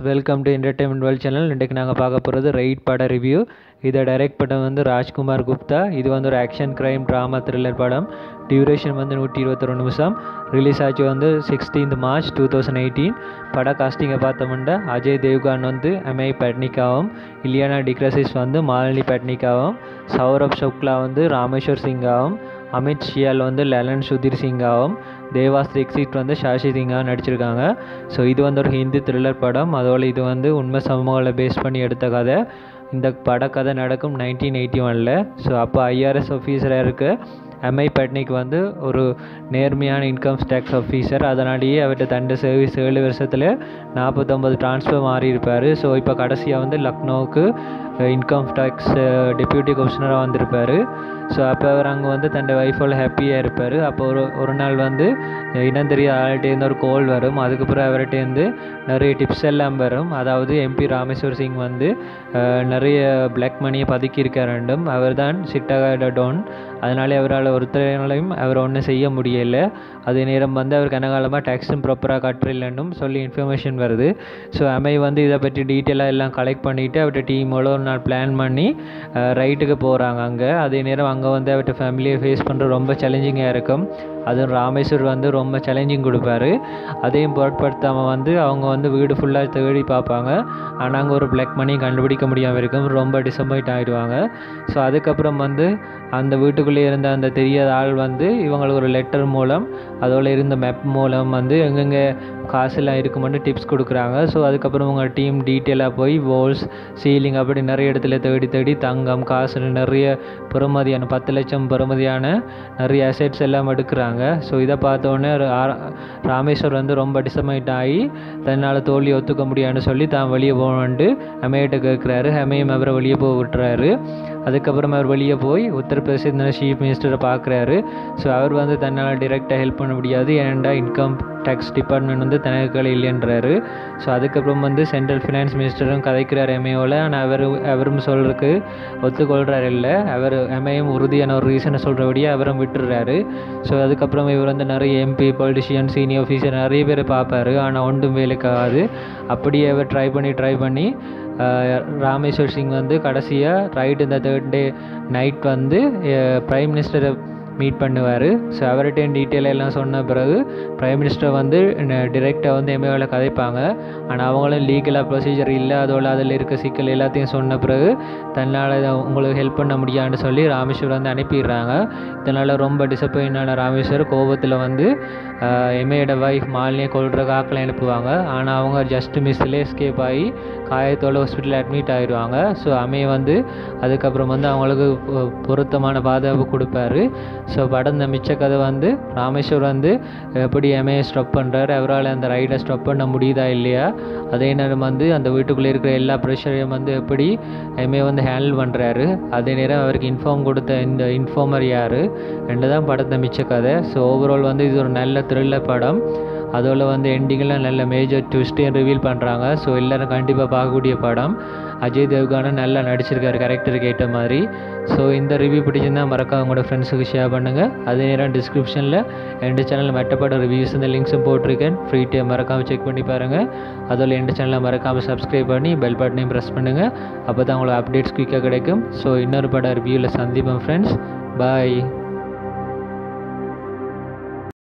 Welcome to entertainment world channel. இன்றைக்கு நாங்கள் பார்க்க போகிறது ரைட் பட ரிவ்யூ. இதை டைரக்ட் படம் வந்து ராஜ்குமார் குப்தா. இது வந்து ஒரு ஆக்ஷன் கிரைம் ட்ராமா த்ரில்லர் படம். டியூரேஷன் வந்து 121 நிமிஷம். ரிலீஸ் ஆச்சு வந்து 16th March 2018. பட காஸ்டிங்கை பார்த்தோம்னா அஜய் தேவ்கான் வந்து எம்ஐ பட்னிக்காவும், இலியானா டிக்ரசிஸ் வந்து மாலினி பட்னிக்காவும், சௌரப் சுக்லா வந்து ராமேஸ்வர் சிங்காவும், அமித் ஷியால் வந்து லலன் சுதீர் சிங்காவும், தேவாஸ் தீக்ஷித் வந்து ஷாஷி சிங்காவும் நடிச்சிருக்காங்க. ஸோ இது வந்து ஒரு ஹிந்தி த்ரில்லர் படம். அதோட இது வந்து உண்மை சம்பவங்களை பேஸ் பண்ணி எடுத்த கதை. இந்த படக்கதை நடக்கும் 1981. ஸோ அப்போ ஐஆர்எஸ் ஆஃபீஸராக இருக்க எம்ஐ பட்னிக் வந்து ஒரு நேர்மையான இன்கம் டேக்ஸ் ஆஃபீஸர். அதனாலேயே அவர்கிட்ட தண்ட சர்வீஸ் 7 வருஷத்தில் 49 ட்ரான்ஸ்ஃபர் மாறி இருப்பார். ஸோ இப்போ கடைசியாக வந்து லக்னோவுக்கு இன்கம் டேக்ஸ் டெப்யூட்டி கமிஷனராக வந்திருப்பார். ஸோ அப்போ அவர் அங்கே வந்து தன் ஒய்ஃபோட ஹாப்பியாக இருப்பார். அப்போ ஒரு நாள் வந்து இனம் தெரியாத ஆள்கிட்டேருந்து ஒரு கால் வரும். அதுக்கப்புறம் அவர்கிட்டேருந்து நிறைய டிப்ஸ் எல்லாம் வரும். அதாவது எம்பி ராமேஸ்வர் சிங் வந்து நிறைய பிளாக் மணியை பதுக்கியிருக்க வேண்டும். அவர் தான் சிட்டகாட டோன். அதனாலே அவரால் ஒருத்தரையும் அவர் ஒன்றும் செய்ய முடியலை. அதே நேரம் வந்து அவர் கனகாலமாக டேக்ஸும் ப்ராப்பராக கட்டுறில்லைன்னும் சொல்லி இன்ஃபர்மேஷன் வருது. ஸோ எம்ஐ வந்து இதை பற்றி டீட்டெயிலாக எல்லாம் கலெக்ட் பண்ணிவிட்டு அவர்கிட்ட டீமோட ஒரு நாள் பிளான் பண்ணி ரைட்டுக்கு போகிறாங்க அங்கே. அதே நேரம் அங்கே வந்து அவர்கிட்ட ஃபேமிலியை ஃபேஸ் பண்ணுற ரொம்ப சேலஞ்சிங்காக இருக்கும். அதுவும் ராமேஸ்வர் வந்து ரொம்ப சேலஞ்சிங் கொடுப்பாரு. அதையும் பொருட்படுத்தாமல் வந்து அவங்க வந்து வீடு ஃபுல்லாக தேடி பார்ப்பாங்க. ஆனால் அங்கே ஒரு பிளாக் மணியும் கண்டுபிடிக்க முடியாமல் இருக்கும். ரொம்ப டிசப்பாயிண்ட் ஆகிடுவாங்க. ஸோ அதுக்கப்புறம் வந்து அந்த வீட்டுக்குள்ளே இருந்த அந்த தெரியாத ஆள் வந்து இவங்களுக்கு ஒரு லெட்டர் மூலம் அதோட இருந்த மேப் மூலம் வந்து எங்கெங்கே காசுலாம் இருக்குமென்னு டிப்ஸ் கொடுக்குறாங்க. ஸோ அதுக்கப்புறம் உங்கள் டீம் டீட்டெயிலாக போய் வால்ஸ், சீலிங் அப்படி நிறைய இடத்துல தேடி தங்கம், காசு, நிறைய பெறுமதியான 10 லட்சம் பெறுமதியான நிறைய அசெட்ஸ் எல்லாம் எடுக்கிறாங்க. ஸோ இதை பார்த்தோன்னே ராமேஸ்வர் வந்து ரொம்ப டிசப்பாயிண்ட் ஆகி தன்னால் தோல்வி ஒத்துக்க முடியாதுன்னு சொல்லி தான் வெளியே போகணுன்ட்டு எம்ஐகிட்ட கேட்குறாரு. எம்ஐயும் அவரை வெளியே போக விட்டுறாரு. அதுக்கப்புறம் அவர் வெளியே போய் உத்தரப்பிரதேச சீஃப் மினிஸ்டரை பார்க்குறாரு. ஸோ அவர் வந்து தன்னால் டிரெக்டாக ஹெல்ப் பண்ண முடியாது, ஏன்டா இன்கம் டேக்ஸ் டிபார்ட்மெண்ட் வந்து தனக்கு இல்லைன்றாரு. ஸோ அதுக்கப்புறம் வந்து சென்ட்ரல் ஃபினான்ஸ் மினிஸ்டரும் கதைக்கிறார் எம்ஏவில். ஆனால் அவரும் சொல்கிறதுக்கு ஒத்துக்கொள்கிறார் இல்லை. அவர் எம்ஏயும் உறுதியான ஒரு ரீசனை சொல்கிறபடியே அவரும் விட்டுடுறாரு. ஸோ அதுக்கப்புறம் இவர் வந்து நிறைய எம்பி, பொலிட்டிஷியன், சீனியர் ஆஃபீஸர் நிறைய பேர் பார்ப்பார். ஆனால் ஒன்றும் வேலைக்காகாது. அப்படியே அவர் ட்ரை பண்ணி ராமேஸ்வர் சிங் வந்து கடைசியாக இந்த 3rd day நைட் வந்து பிரைம் மினிஸ்டரை மீட் பண்ணுவார். ஸோ அவர்கிட்ட டீட்டெயிலாக எல்லாம் சொன்ன பிறகு பிரைம் மினிஸ்டர் வந்து டிரெக்டாக வந்து எம்ஏவில் கதைப்பாங்க. ஆனால் அவங்களும் லீகலாக ப்ரொசீஜர் இல்லை, அதோட அதில் இருக்க சிக்கல் எல்லாத்தையும் சொன்ன பிறகு தன்னால் உங்களுக்கு ஹெல்ப் பண்ண முடியாதுன்னு சொல்லி ராமேஸ்வர் வந்து அனுப்பிடுறாங்க. இதனால் ரொம்ப டிசப்பாயிண்டான ராமேஸ்வர் கோபத்தில் வந்து எம்ஏயோட ஒய்ஃப் மாலினியை கொள்கிற காக்கில் அனுப்புவாங்க. ஆனால் அவங்க ஜஸ்ட் மிஸ்ஸில் எஸ்கேப் ஆகி காயத்தோட ஹாஸ்பிட்டலில் அட்மிட் ஆகிடுவாங்க. ஸோ எம்ஏ வந்து அதுக்கப்புறம் வந்து அவங்களுக்கு பொருத்தமான பாதுகாப்பு கொடுப்பாரு. ஸோ படம் மிச்ச கதை வந்து ராமேஸ்வர் வந்து எப்படி எம்ஏ ஸ்டாப் பண்ணுறாரு, அவரால் அந்த ரைடை ஸ்டாப் பண்ண முடியுதா இல்லையா, அதே நேரம் வந்து அந்த வீட்டுக்குள்ளே இருக்கிற எல்லா ப்ரெஷரையும் வந்து எப்படி எம்ஏ வந்து ஹேண்டில் பண்ணுறாரு, அதே நேரம் அவருக்கு இன்ஃபார்ம் கொடுத்த இந்த இன்ஃபார்மர் யார் ரெண்டு தான் படத்தை மிச்ச கதை. ஸோ ஓவரால் வந்து இது ஒரு நல்ல த்ரில்லர் படம். அதோட வந்து எண்டிங்கெலாம் நல்ல மேஜர் ட்விஸ்ட்டையும் ரிவீல் பண்ணுறாங்க. ஸோ எல்லோரும் கண்டிப்பாக பார்க்கக்கூடிய படம். அஜய் தேவ்கானும் நல்லா நடிச்சிருக்காரு கேரக்டருக்கு ஏற்ற மாதிரி. ஸோ இந்த ரிவ்யூ பிடிச்சிருந்தால் மறக்காம உங்களோட ஃப்ரெண்ட்ஸுக்கு ஷேர் பண்ணுங்கள். அதே நேரம் டிஸ்கிரிப்ஷனில் எந்த சேனலில் மெட்டப்பட ரிவ்யூஸ் இந்த லிங்க்ஸும் போட்டிருக்கேன். ஃப்ரீ டைம் மறக்காமல் செக் பண்ணி பாருங்கள். அதில் எந்த சேனலில் மறக்காமல் சப்ஸ்கிரைப் பண்ணி பெல் பட்டனையும் ப்ரெஸ் பண்ணுங்கள். அப்போ தான் உங்களுக்கு அப்டேட்ஸ் குயிக்காக கிடைக்கும். ஸோ இன்னொரு படம் ரிவ்யூவில் சந்திப்போம் ஃப்ரெண்ட்ஸ். பாய்.